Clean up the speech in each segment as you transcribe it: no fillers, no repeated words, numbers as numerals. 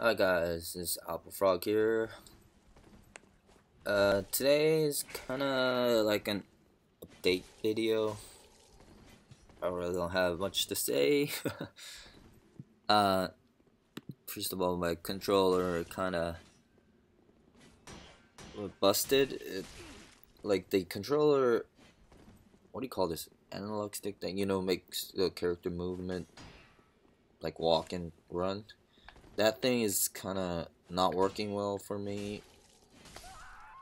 Hi guys, this is Apple Frog here. Today is kinda like an update video. I really don't have much to say. uh, First of all, my controller kinda busted. Like the controller, what do you call this? Analog stick thing, makes the character movement, like walk and run. That thing is kinda not working well for me.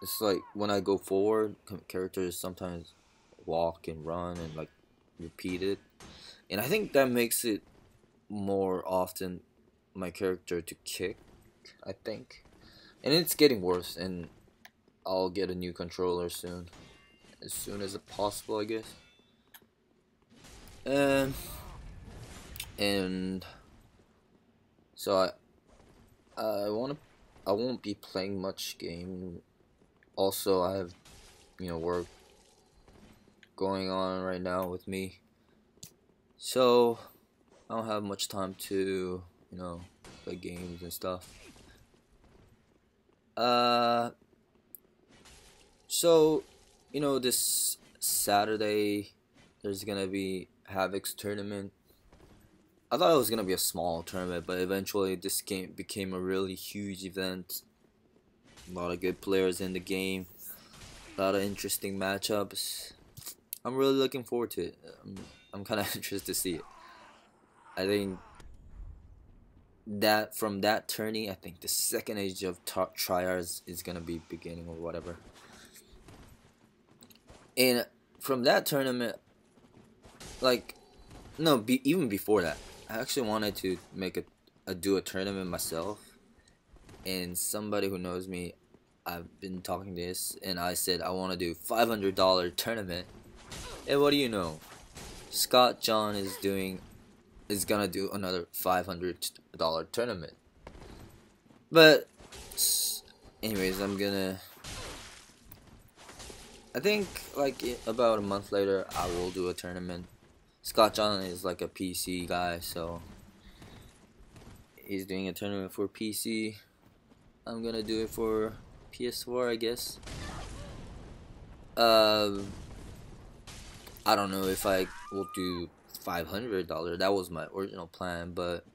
It's like when I go forward, characters sometimes walk and run and like repeat it, and I think that makes it more often my character to kick. I think, and it's getting worse, and I'll get a new controller soon, as soon as possible, I guess. Um, and so I won't be playing much game. Also, I have work going on right now with me, so I don't have much time to play games and stuff. Uh, so this Saturday there's gonna be Havoc's tournament. I thought it was gonna be a small tournament, but eventually this game became a really huge event. A lot of good players in the game, a lot of interesting matchups. I'm really looking forward to it. I'm kind of interested to see it. I think that from that tourney, I think the second age of tryhards is gonna be beginning or whatever. And from that tournament, like no, even before that, I actually wanted to make do a tournament myself. And somebody who knows me, I've been talking this, and I said I want to do $500 tournament. And what do you know? Scott John is gonna do another $500 tournament. But anyways, I think like about a month later I will do a tournament. Scott John is like a PC guy, so he's doing a tournament for PC. I'm gonna do it for PS4, I guess. I don't know if I will do $500. That was my original plan, but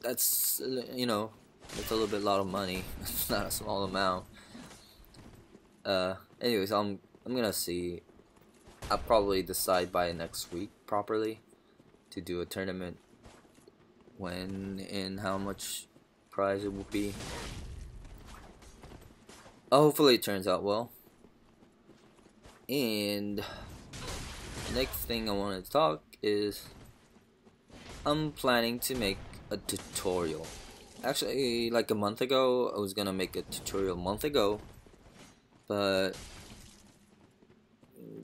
that's it's a little bit lot of money. It's not a small amount. Anyways, I'm gonna see. I'll probably decide by next week properly to do a tournament, when and how much prize it will be. Hopefully it turns out well. And the next thing I wanted to talk is I'm planning to make a tutorial. Actually, like a month ago, I was gonna make a tutorial a month ago, but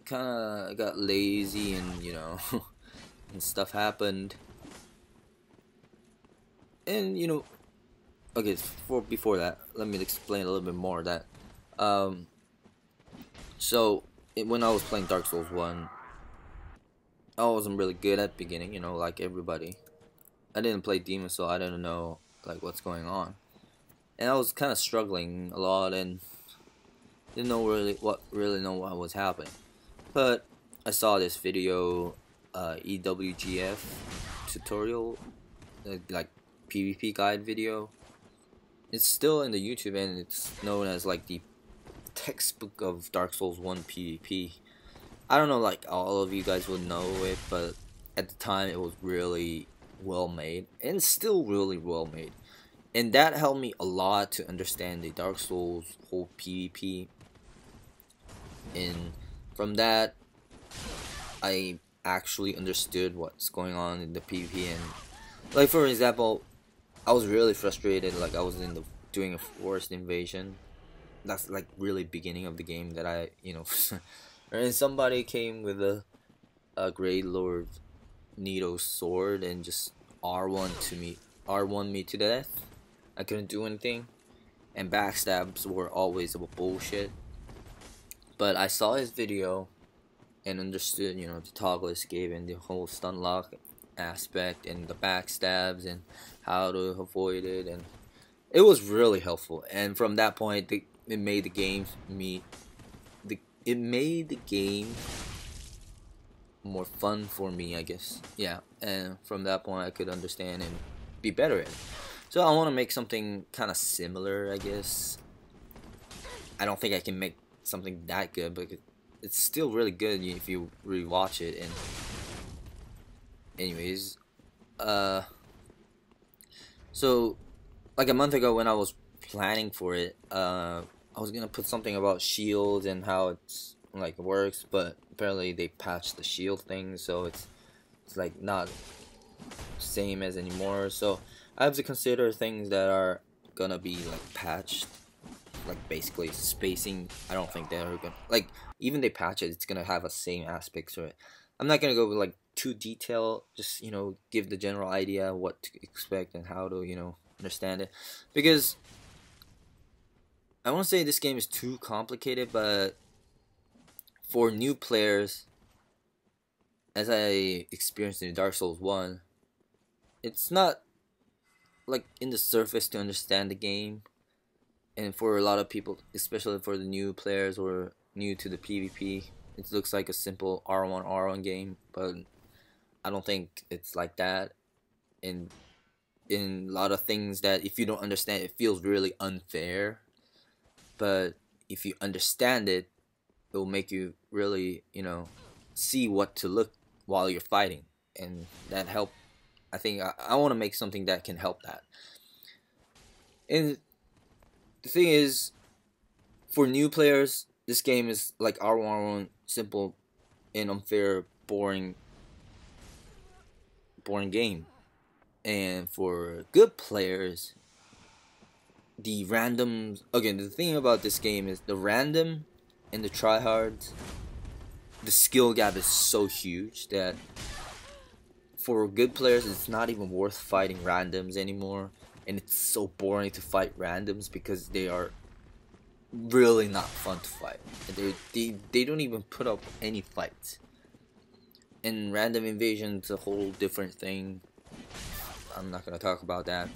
kind of got lazy and and stuff happened. And okay, before that, let me explain a little bit more of that. So when I was playing Dark Souls 1, I wasn't really good at the beginning, like everybody. I didn't play Demon, so I didn't know like what's going on, and I was kind of struggling a lot and didn't know what was happening. But I saw this video, EWGF tutorial, like PvP guide video. It's still in the YouTube, and it's known as like the textbook of Dark Souls 1 PvP. I don't know, like all of you guys would know it, but at the time it was really well made, and still really well made. And that helped me a lot to understand the Dark Souls whole PvP. And from that, I actually understood what's going on in the PvP. And like for example, I was really frustrated. Like I was doing a forest invasion. That's like really beginning of the game that and somebody came with a Great Lord Nito sword and just R1 me to death. I couldn't do anything, and backstabs were always a bullshit. But I saw his video and understood, the toggle escape and the whole stun lock. aspect and the backstabs and how to avoid it, and it was really helpful. And from that point, it made the game it made the game more fun for me, I guess. Yeah, and from that point, I could understand and be better at it. So I want to make something kind of similar, I guess. I don't think I can make something that good, but it's still really good if you rewatch it. And anyways, so like a month ago when I was planning for it, I was gonna put something about shields and how it's like works, but apparently they patched the shield thing, so it's like not same as anymore. So I have to consider things that are gonna be like patched, like basically spacing. I don't think they're gonna, like, even they patch it, it's gonna have a same aspects to it. I'm not gonna go with like too detailed, just give the general idea what to expect and how to understand it, because I won't say this game is too complicated, but for new players, as I experienced in Dark Souls 1, it's not like in the surface to understand the game. And for a lot of people, especially for the new players or new to the PvP, it looks like a simple R1 game, but I don't think it's like that. And in a lot of things that if you don't understand, it feels really unfair. But if you understand it, it will make you really, see what to look while you're fighting, and that help. I think I want to make something that can help that. And the thing is, for new players, this game is like R1, simple and unfair, boring game. And for good players, the randoms. Again, the thing about this game is the random and the tryhards. The skill gap is so huge that for good players, it's not even worth fighting randoms anymore. And it's so boring to fight randoms because they are really not fun to fight. They don't even put up any fights. And random invasion is a whole different thing. I'm not gonna talk about that.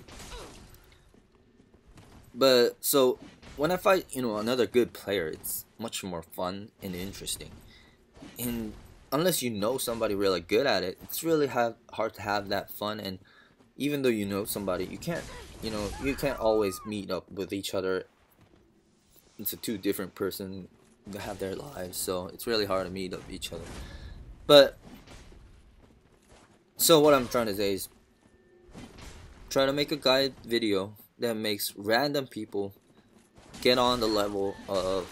But so when I fight, another good player, it's much more fun and interesting. And unless you know somebody really good at it, it's really hard to have that fun. And even though you know somebody, you can't always meet up with each other. It's a two different person that have their lives, so it's really hard to meet up each other. But so what I'm trying to say is try to make a guide video that makes random people get on the level of,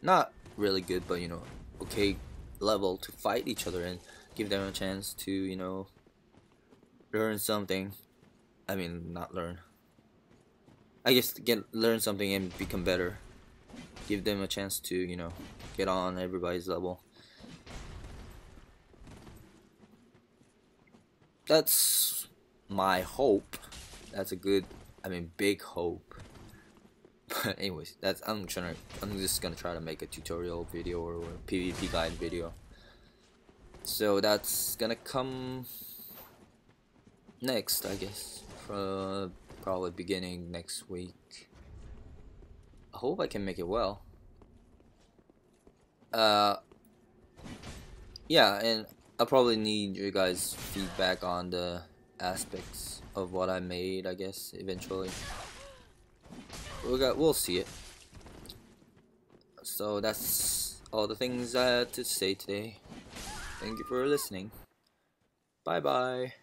not really good, but okay level to fight each other, and give them a chance to learn something. I mean, not learn, I guess learn something and become better. Give them a chance to get on everybody's level. That's my hope. That's a good, big hope. But anyways, I'm just gonna try to make a tutorial video or a PvP guide video. So that's gonna come next, I guess, probably beginning next week. I hope I can make it well. Yeah, and I'll probably need your guys' feedback on the aspects of what I made, I guess, eventually. We'll see it. So that's all the things I had to say today. Thank you for listening. Bye bye.